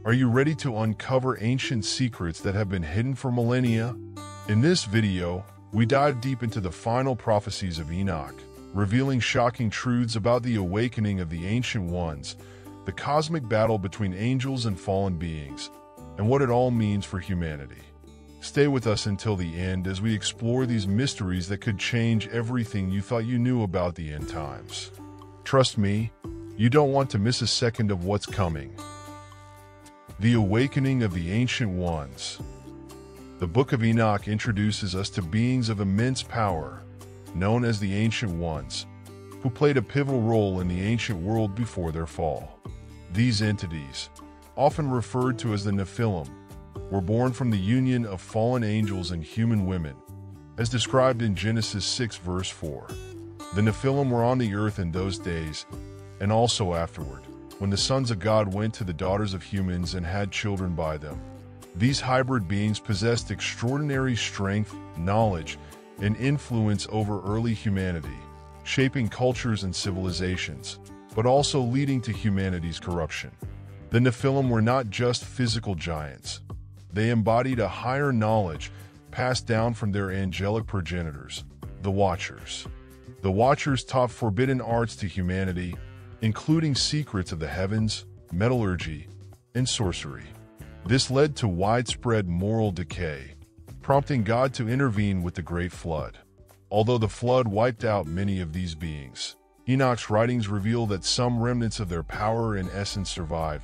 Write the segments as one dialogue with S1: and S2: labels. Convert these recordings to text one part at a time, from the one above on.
S1: Are you ready to uncover ancient secrets that have been hidden for millennia? In this video, we dive deep into the final prophecies of Enoch, revealing shocking truths about the awakening of the Ancient Ones, the cosmic battle between angels and fallen beings, and what it all means for humanity. Stay with us until the end as we explore these mysteries that could change everything you thought you knew about the end times. Trust me, you don't want to miss a second of what's coming. The Awakening of the Ancient Ones. The Book of Enoch introduces us to beings of immense power, known as the Ancient Ones, who played a pivotal role in the ancient world before their fall. These entities, often referred to as the Nephilim, were born from the union of fallen angels and human women, as described in Genesis 6 verse 4. The Nephilim were on the earth in those days, and also afterward, when the sons of God went to the daughters of humans and had children by them. These hybrid beings possessed extraordinary strength, knowledge, and influence over early humanity, shaping cultures and civilizations, but also leading to humanity's corruption. The Nephilim were not just physical giants. They embodied a higher knowledge passed down from their angelic progenitors, the Watchers. The Watchers taught forbidden arts to humanity, including secrets of the heavens, metallurgy, and sorcery. This led to widespread moral decay, prompting God to intervene with the Great Flood. Although the flood wiped out many of these beings, Enoch's writings reveal that some remnants of their power and essence survive,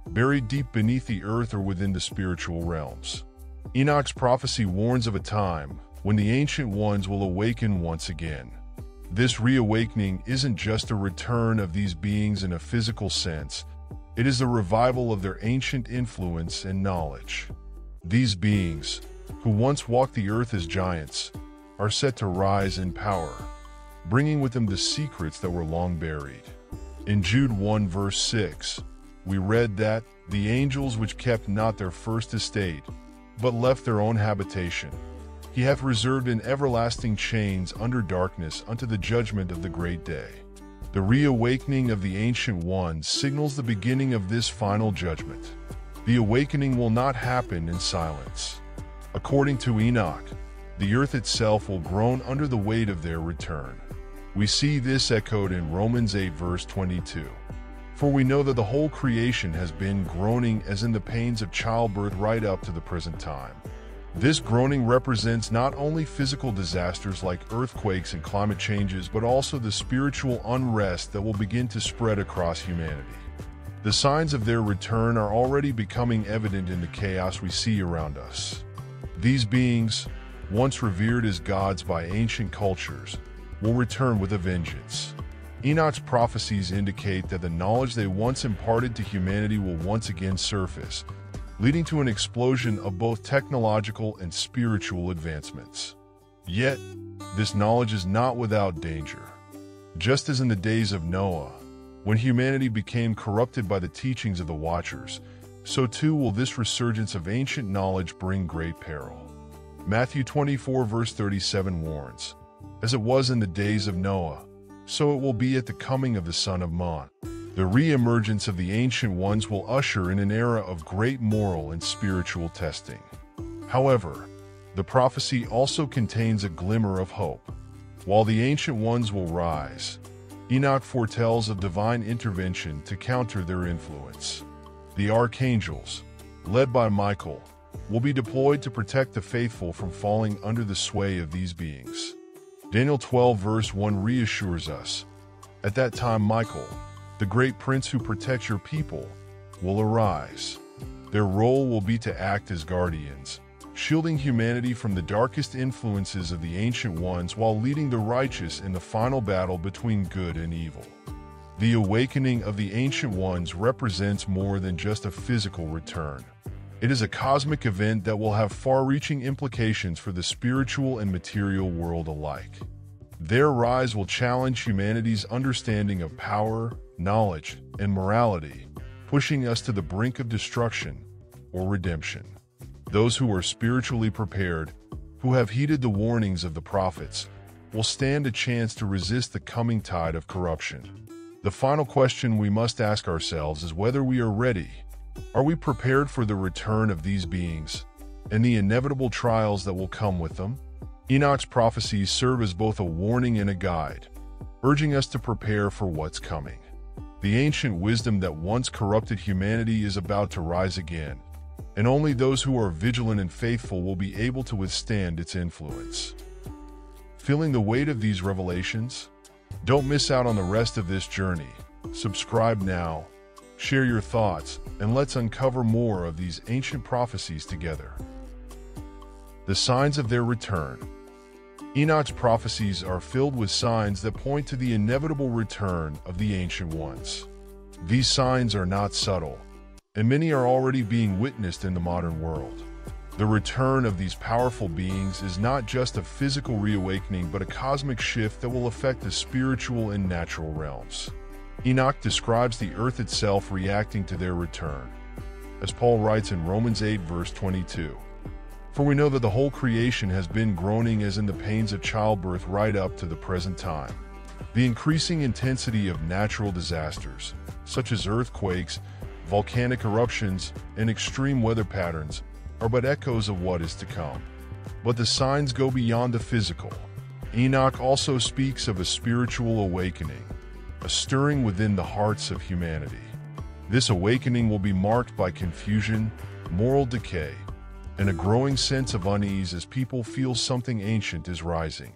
S1: buried deep beneath the earth or within the spiritual realms. Enoch's prophecy warns of a time when the Ancient Ones will awaken once again. This reawakening isn't just a return of these beings in a physical sense, it is the revival of their ancient influence and knowledge. These beings, who once walked the earth as giants, are set to rise in power, bringing with them the secrets that were long buried. In Jude 1 verse 6, we read that, "The angels which kept not their first estate, but left their own habitation, he hath reserved in everlasting chains under darkness unto the judgment of the great day." The reawakening of the Ancient Ones signals the beginning of this final judgment. The awakening will not happen in silence. According to Enoch, the earth itself will groan under the weight of their return. We see this echoed in Romans 8 verse 22. "For we know that the whole creation has been groaning as in the pains of childbirth right up to the present time." This groaning represents not only physical disasters like earthquakes and climate changes, but also the spiritual unrest that will begin to spread across humanity. The signs of their return are already becoming evident in the chaos we see around us. These beings, once revered as gods by ancient cultures, will return with a vengeance. Enoch's prophecies indicate that the knowledge they once imparted to humanity will once again surface, leading to an explosion of both technological and spiritual advancements. Yet, this knowledge is not without danger. Just as in the days of Noah, when humanity became corrupted by the teachings of the Watchers, so too will this resurgence of ancient knowledge bring great peril. Matthew 24 verse 37 warns, "As it was in the days of Noah, so it will be at the coming of the Son of Man." The re-emergence of the Ancient Ones will usher in an era of great moral and spiritual testing. However, the prophecy also contains a glimmer of hope. While the Ancient Ones will rise, Enoch foretells of divine intervention to counter their influence. The Archangels, led by Michael, will be deployed to protect the faithful from falling under the sway of these beings. Daniel 12 verse 1 reassures us, "At that time Michael, the great prince who protects your people, will arise. Their role will be to act as guardians, shielding humanity from the darkest influences of the Ancient Ones while leading the righteous in the final battle between good and evil." The awakening of the Ancient Ones represents more than just a physical return. It is a cosmic event that will have far-reaching implications for the spiritual and material world alike. Their rise will challenge humanity's understanding of power, knowledge, and morality, pushing us to the brink of destruction or redemption. Those who are spiritually prepared, who have heeded the warnings of the prophets, will stand a chance to resist the coming tide of corruption. The final question we must ask ourselves is whether we are ready Are we prepared for the return of these beings and the inevitable trials that will come with them? Enoch's prophecies serve as both a warning and a guide, urging us to prepare for what's coming. The ancient wisdom that once corrupted humanity is about to rise again, and only those who are vigilant and faithful will be able to withstand its influence. Feeling the weight of these revelations? Don't miss out on the rest of this journey. Subscribe now, share your thoughts, and let's uncover more of these ancient prophecies together. The signs of their return. Enoch's prophecies are filled with signs that point to the inevitable return of the Ancient Ones. These signs are not subtle, and many are already being witnessed in the modern world. The return of these powerful beings is not just a physical reawakening but a cosmic shift that will affect the spiritual and natural realms. Enoch describes the earth itself reacting to their return, as Paul writes in Romans 8 verse 22. For we know that the whole creation has been groaning as in the pains of childbirth right up to the present time. The increasing intensity of natural disasters, such as earthquakes, volcanic eruptions, and extreme weather patterns, are but echoes of what is to come. But the signs go beyond the physical. Enoch also speaks of a spiritual awakening, a stirring within the hearts of humanity. This awakening will be marked by confusion, moral decay, and a growing sense of unease as people feel something ancient is rising.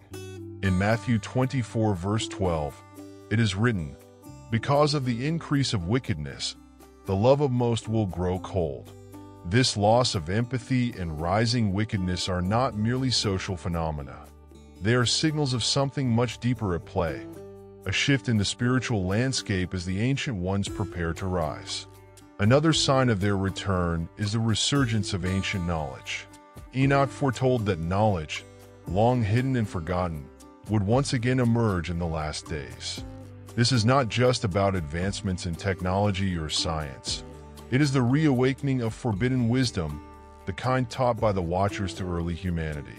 S1: In Matthew 24 verse 12, it is written, "Because of the increase of wickedness, the love of most will grow cold." This loss of empathy and rising wickedness are not merely social phenomena. They are signals of something much deeper at play, a shift in the spiritual landscape as the Ancient Ones prepare to rise. Another sign of their return is the resurgence of ancient knowledge. Enoch foretold that knowledge, long hidden and forgotten, would once again emerge in the last days. This is not just about advancements in technology or science. It is the reawakening of forbidden wisdom, the kind taught by the Watchers to early humanity.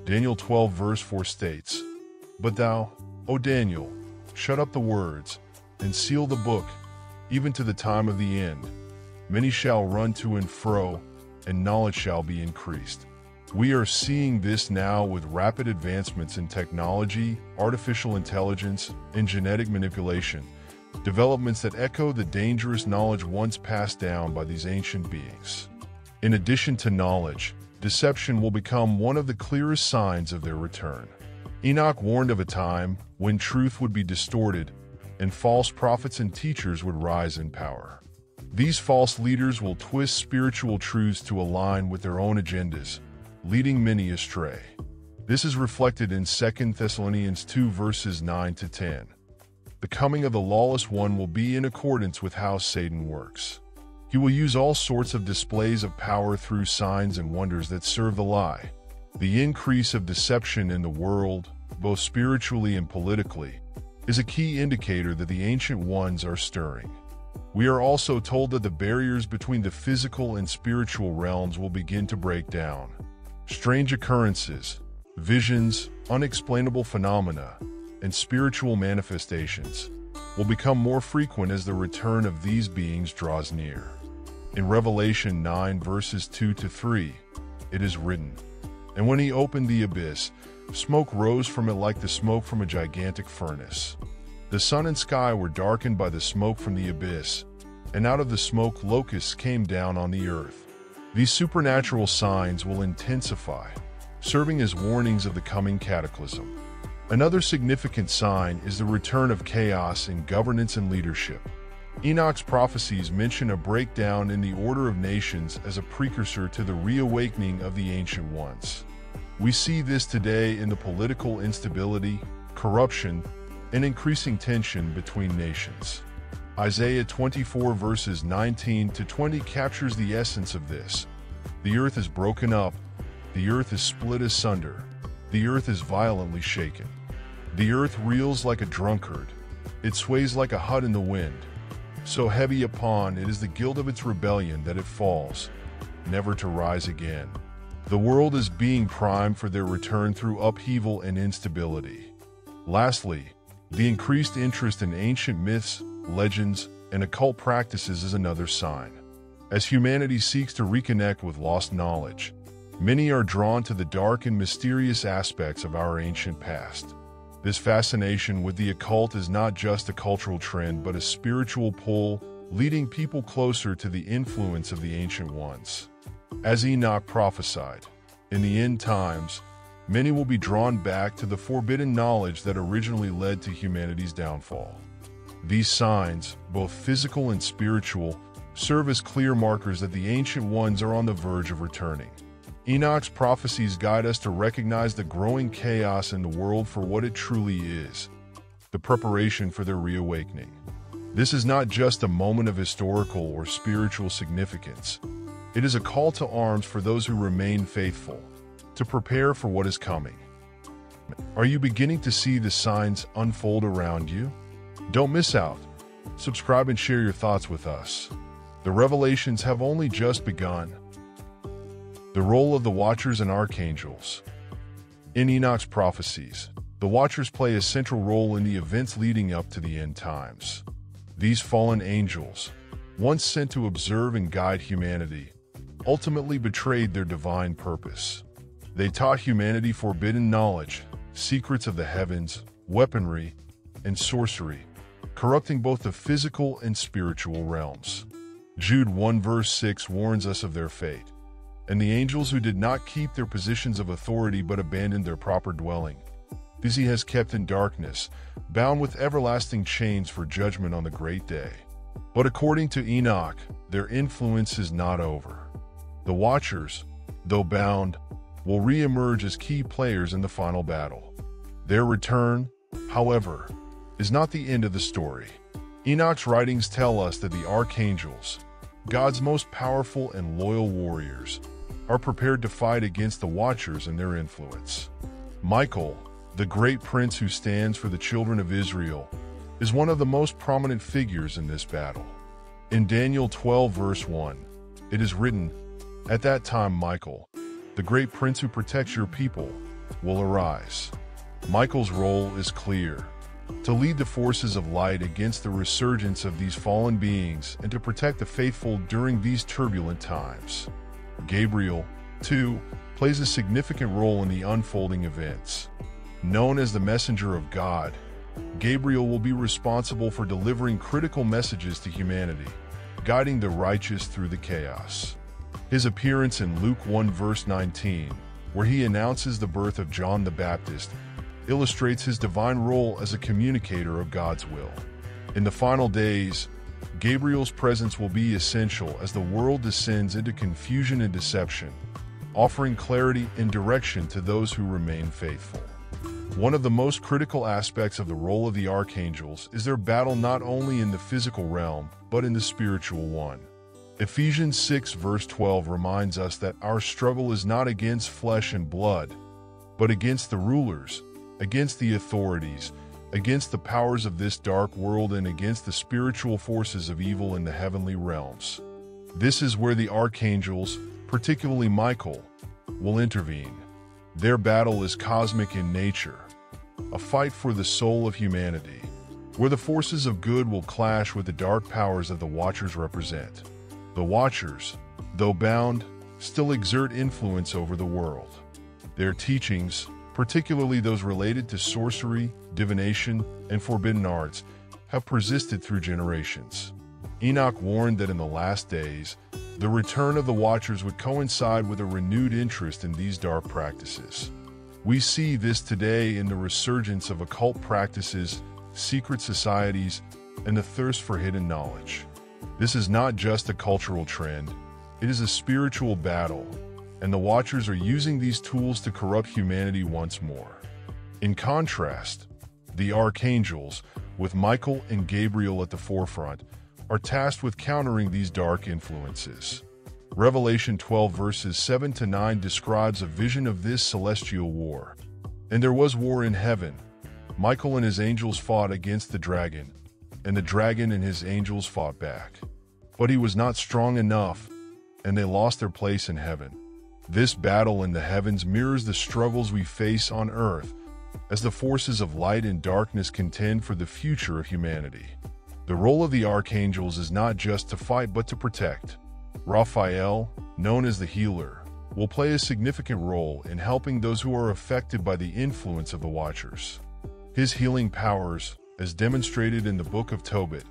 S1: Daniel 12 verse 4 states, "But thou, O Daniel, shut up the words, and seal the book, even to the time of the end. Many shall run to and fro, and knowledge shall be increased." We are seeing this now with rapid advancements in technology, artificial intelligence, and genetic manipulation, developments that echo the dangerous knowledge once passed down by these ancient beings. In addition to knowledge, deception will become one of the clearest signs of their return. Enoch warned of a time when truth would be distorted, and false prophets and teachers would rise in power. These false leaders will twist spiritual truths to align with their own agendas, leading many astray. This is reflected in 2 Thessalonians 2 verses 9 to 10. The coming of the lawless one will be in accordance with how Satan works. He will use all sorts of displays of power through signs and wonders that serve the lie. The increase of deception in the world, both spiritually and politically, is a key indicator that the Ancient Ones are stirring. We are also told that the barriers between the physical and spiritual realms will begin to break down. Strange occurrences, visions, unexplainable phenomena, and spiritual manifestations will become more frequent as the return of these beings draws near. In Revelation 9 verses 2 to 3, it is written, "And when he opened the abyss, smoke rose from it like the smoke from a gigantic furnace. The sun and sky were darkened by the smoke from the abyss, and out of the smoke locusts came down on the earth." These supernatural signs will intensify, serving as warnings of the coming cataclysm. Another significant sign is the return of chaos in governance and leadership. Enoch's prophecies mention a breakdown in the order of nations as a precursor to the reawakening of the Ancient Ones. We see this today in the political instability, corruption, and increasing tension between nations. Isaiah 24 verses 19 to 20 captures the essence of this. "The earth is broken up, the earth is split asunder, the earth is violently shaken. The earth reels like a drunkard, it sways like a hut in the wind. So heavy upon it is the guilt of its rebellion that it falls, never to rise again." The world is being primed for their return through upheaval and instability. Lastly, the increased interest in ancient myths, legends, and occult practices is another sign. As humanity seeks to reconnect with lost knowledge, many are drawn to the dark and mysterious aspects of our ancient past. This fascination with the occult is not just a cultural trend, but a spiritual pull, leading people closer to the influence of the ancient ones. As Enoch prophesied, in the end times, many will be drawn back to the forbidden knowledge that originally led to humanity's downfall. These signs, both physical and spiritual, serve as clear markers that the ancient ones are on the verge of returning. Enoch's prophecies guide us to recognize the growing chaos in the world for what it truly is, the preparation for their reawakening. This is not just a moment of historical or spiritual significance. It is a call to arms for those who remain faithful, to prepare for what is coming. Are you beginning to see the signs unfold around you? Don't miss out. Subscribe and share your thoughts with us. The revelations have only just begun. The role of the Watchers and Archangels. In Enoch's prophecies, the Watchers play a central role in the events leading up to the end times. These fallen angels, once sent to observe and guide humanity, ultimately betrayed their divine purpose. They taught humanity forbidden knowledge, secrets of the heavens, weaponry, and sorcery, corrupting both the physical and spiritual realms. Jude 1 verse 6 warns us of their fate. And the angels who did not keep their positions of authority but abandoned their proper dwelling, these he has kept in darkness, bound with everlasting chains for judgment on the great day. But according to Enoch, their influence is not over. The Watchers, though bound, will re-emerge as key players in the final battle. Their return, however, is not the end of the story. Enoch's writings tell us that the Archangels, God's most powerful and loyal warriors, are prepared to fight against the Watchers and their influence. Michael, the great prince who stands for the children of Israel, is one of the most prominent figures in this battle. In Daniel 12 verse 1, it is written, "At that time Michael, the great prince who protects your people, will arise." Michael's role is clear: to lead the forces of light against the resurgence of these fallen beings and to protect the faithful during these turbulent times. Gabriel, too, plays a significant role in the unfolding events. Known as the messenger of God, Gabriel will be responsible for delivering critical messages to humanity, guiding the righteous through the chaos. His appearance in Luke 1 verse 19, where he announces the birth of John the Baptist, illustrates his divine role as a communicator of God's will. In the final days, Gabriel's presence will be essential as the world descends into confusion and deception, offering clarity and direction to those who remain faithful. One of the most critical aspects of the role of the Archangels is their battle not only in the physical realm, but in the spiritual one. Ephesians 6 verse 12 reminds us that our struggle is not against flesh and blood, but against the rulers, against the authorities, against the powers of this dark world, and against the spiritual forces of evil in the heavenly realms. This is where the Archangels, particularly Michael, will intervene. Their battle is cosmic in nature, a fight for the soul of humanity, where the forces of good will clash with the dark powers that the Watchers represent. The Watchers, though bound, still exert influence over the world. Their teachings, particularly those related to sorcery, divination, and forbidden arts, have persisted through generations. Enoch warned that in the last days, the return of the Watchers would coincide with a renewed interest in these dark practices. We see this today in the resurgence of occult practices, secret societies, and the thirst for hidden knowledge. This is not just a cultural trend, it is a spiritual battle, and the Watchers are using these tools to corrupt humanity once more. In contrast, the Archangels, with Michael and Gabriel at the forefront, are tasked with countering these dark influences. Revelation 12 verses 7 to 9 describes a vision of this celestial war. And there was war in heaven. Michael and his angels fought against the dragon, and the dragon and his angels fought back. But he was not strong enough, and they lost their place in heaven. This battle in the heavens mirrors the struggles we face on earth, as the forces of light and darkness contend for the future of humanity. The role of the Archangels is not just to fight but to protect. Raphael, known as the healer, will play a significant role in helping those who are affected by the influence of the Watchers. His healing powers, as demonstrated in the Book of Tobit,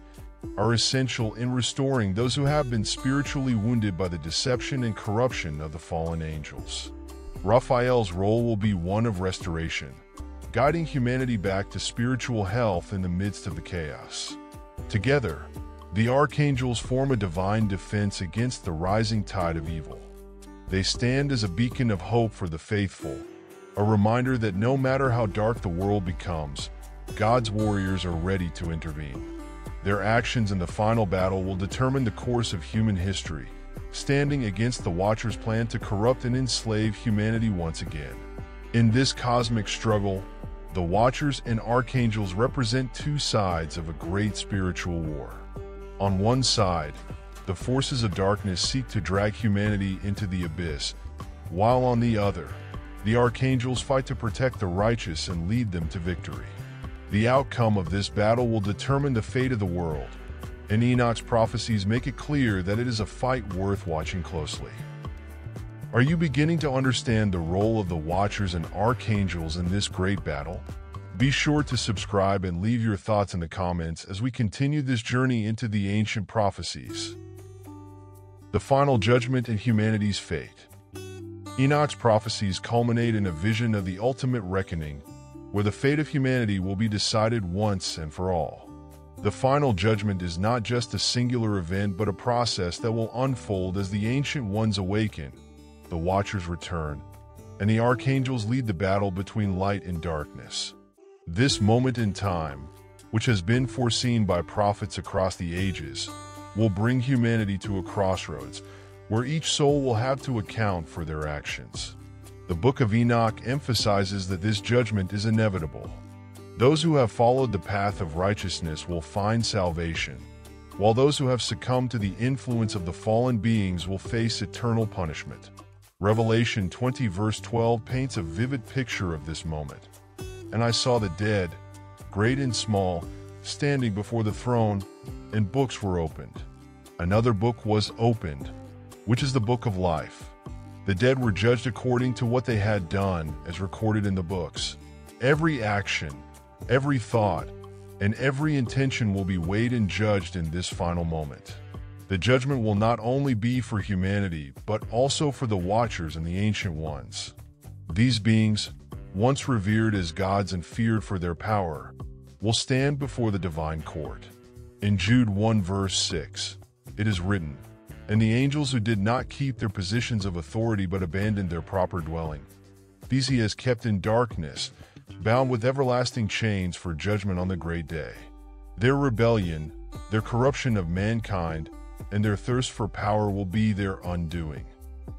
S1: are essential in restoring those who have been spiritually wounded by the deception and corruption of the fallen angels. Raphael's role will be one of restoration, guiding humanity back to spiritual health in the midst of the chaos. Together, the Archangels form a divine defense against the rising tide of evil. They stand as a beacon of hope for the faithful, a reminder that no matter how dark the world becomes, God's warriors are ready to intervene. Their actions in the final battle will determine the course of human history, standing against the Watchers' plan to corrupt and enslave humanity once again. In this cosmic struggle, the Watchers and Archangels represent two sides of a great spiritual war. On one side, the forces of darkness seek to drag humanity into the abyss, while on the other, the Archangels fight to protect the righteous and lead them to victory. The outcome of this battle will determine the fate of the world, and Enoch's prophecies make it clear that it is a fight worth watching closely. Are you beginning to understand the role of the Watchers and Archangels in this great battle? Be sure to subscribe and leave your thoughts in the comments as we continue this journey into the ancient prophecies. The final judgment and humanity's fate. Enoch's prophecies culminate in a vision of the ultimate reckoning, where the fate of humanity will be decided once and for all. The final judgment is not just a singular event but a process that will unfold as the Ancient Ones awaken, the Watchers return, and the Archangels lead the battle between light and darkness. This moment in time, which has been foreseen by prophets across the ages, will bring humanity to a crossroads where each soul will have to account for their actions. The Book of Enoch emphasizes that this judgment is inevitable. Those who have followed the path of righteousness will find salvation, while those who have succumbed to the influence of the fallen beings will face eternal punishment. Revelation 20 verse 12 paints a vivid picture of this moment. And I saw the dead, great and small, standing before the throne, and books were opened. Another book was opened, which is the book of life. The dead were judged according to what they had done, as recorded in the books. Every action, every thought, and every intention will be weighed and judged in this final moment. The judgment will not only be for humanity, but also for the Watchers and the Ancient Ones. These beings, once revered as gods and feared for their power, will stand before the divine court. In Jude 1 verse 6, it is written, "And the angels who did not keep their positions of authority but abandoned their proper dwelling, these he has kept in darkness, bound with everlasting chains for judgment on the great day. Their rebellion, their corruption of mankind, and their thirst for power will be their undoing."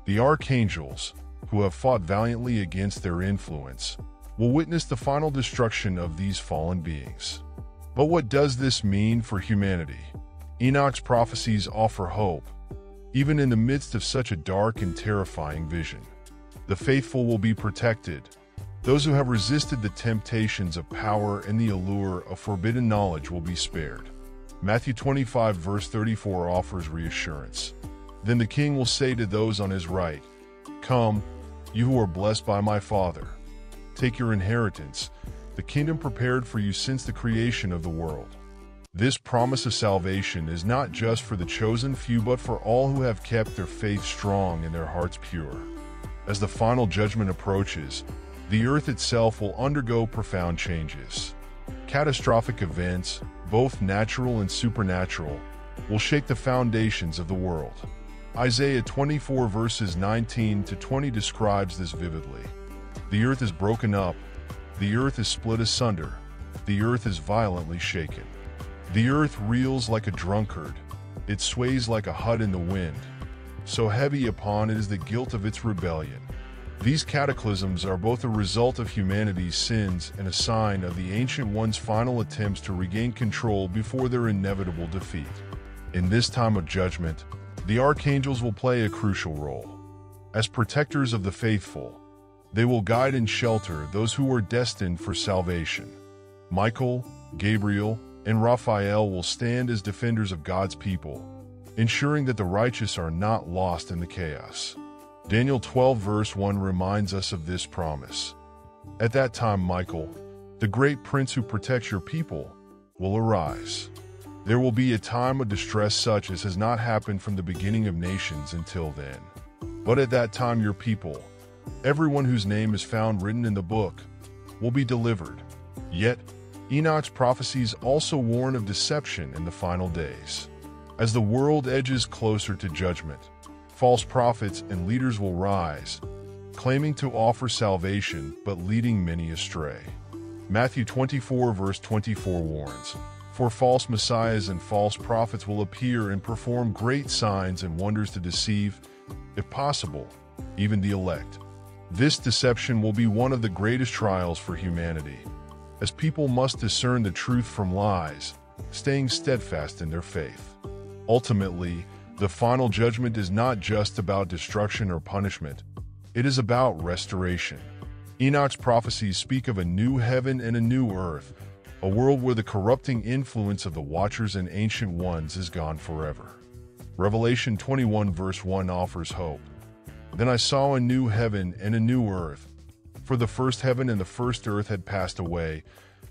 S1: The Archangels, who have fought valiantly against their influence, will witness the final destruction of these fallen beings. But what does this mean for humanity? Enoch's prophecies offer hope, even in the midst of such a dark and terrifying vision. The faithful will be protected. Those who have resisted the temptations of power and the allure of forbidden knowledge will be spared. Matthew 25 verse 34 offers reassurance. Then the king will say to those on his right, "Come, you who are blessed by my Father. Take your inheritance, the kingdom prepared for you since the creation of the world." This promise of salvation is not just for the chosen few but for all who have kept their faith strong and their hearts pure. As the final judgment approaches, the earth itself will undergo profound changes. Catastrophic events, both natural and supernatural, will shake the foundations of the world. Isaiah 24 verses 19 to 20 describes this vividly. "The earth is broken up, the earth is split asunder, the earth is violently shaken. The earth reels like a drunkard, it sways like a hut in the wind. So heavy upon it is the guilt of its rebellion." These cataclysms are both a result of humanity's sins and a sign of the Ancient Ones' final attempts to regain control before their inevitable defeat. In this time of judgment, the Archangels will play a crucial role. As protectors of the faithful, they will guide and shelter those who are destined for salvation. Michael, Gabriel, and Raphael will stand as defenders of God's people, ensuring that the righteous are not lost in the chaos. Daniel 12 verse 1 reminds us of this promise. At that time Michael, the great prince who protects your people, will arise. There will be a time of distress such as has not happened from the beginning of nations until then. But at that time your people, everyone whose name is found written in the book, will be delivered. Yet, Enoch's prophecies also warn of deception in the final days. As the world edges closer to judgment, false prophets and leaders will rise, claiming to offer salvation but leading many astray. Matthew 24 verse 24 warns, "For false messiahs and false prophets will appear and perform great signs and wonders to deceive, if possible, even the elect." This deception will be one of the greatest trials for humanity, as people must discern the truth from lies, staying steadfast in their faith. Ultimately, the final judgment is not just about destruction or punishment, it is about restoration. Enoch's prophecies speak of a new heaven and a new earth, a world where the corrupting influence of the Watchers and Ancient Ones is gone forever. Revelation 21 verse 1 offers hope. "Then I saw a new heaven and a new earth, for the first heaven and the first earth had passed away,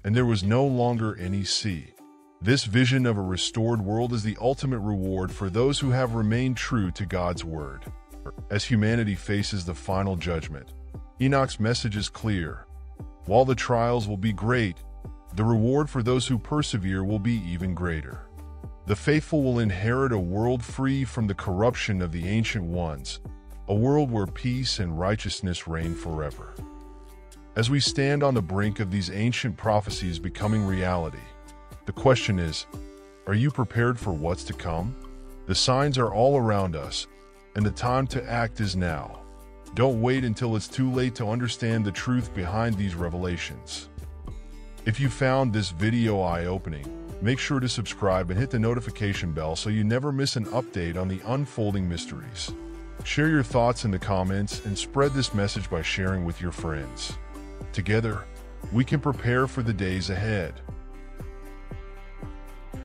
S1: and there was no longer any sea." This vision of a restored world is the ultimate reward for those who have remained true to God's word. As humanity faces the final judgment, Enoch's message is clear. While the trials will be great, the reward for those who persevere will be even greater. The faithful will inherit a world free from the corruption of the Ancient Ones, a world where peace and righteousness reign forever. As we stand on the brink of these ancient prophecies becoming reality, the question is, are you prepared for what's to come? The signs are all around us, and the time to act is now. Don't wait until it's too late to understand the truth behind these revelations. If you found this video eye-opening, make sure to subscribe and hit the notification bell so you never miss an update on the unfolding mysteries. Share your thoughts in the comments and spread this message by sharing with your friends. Together, we can prepare for the days ahead.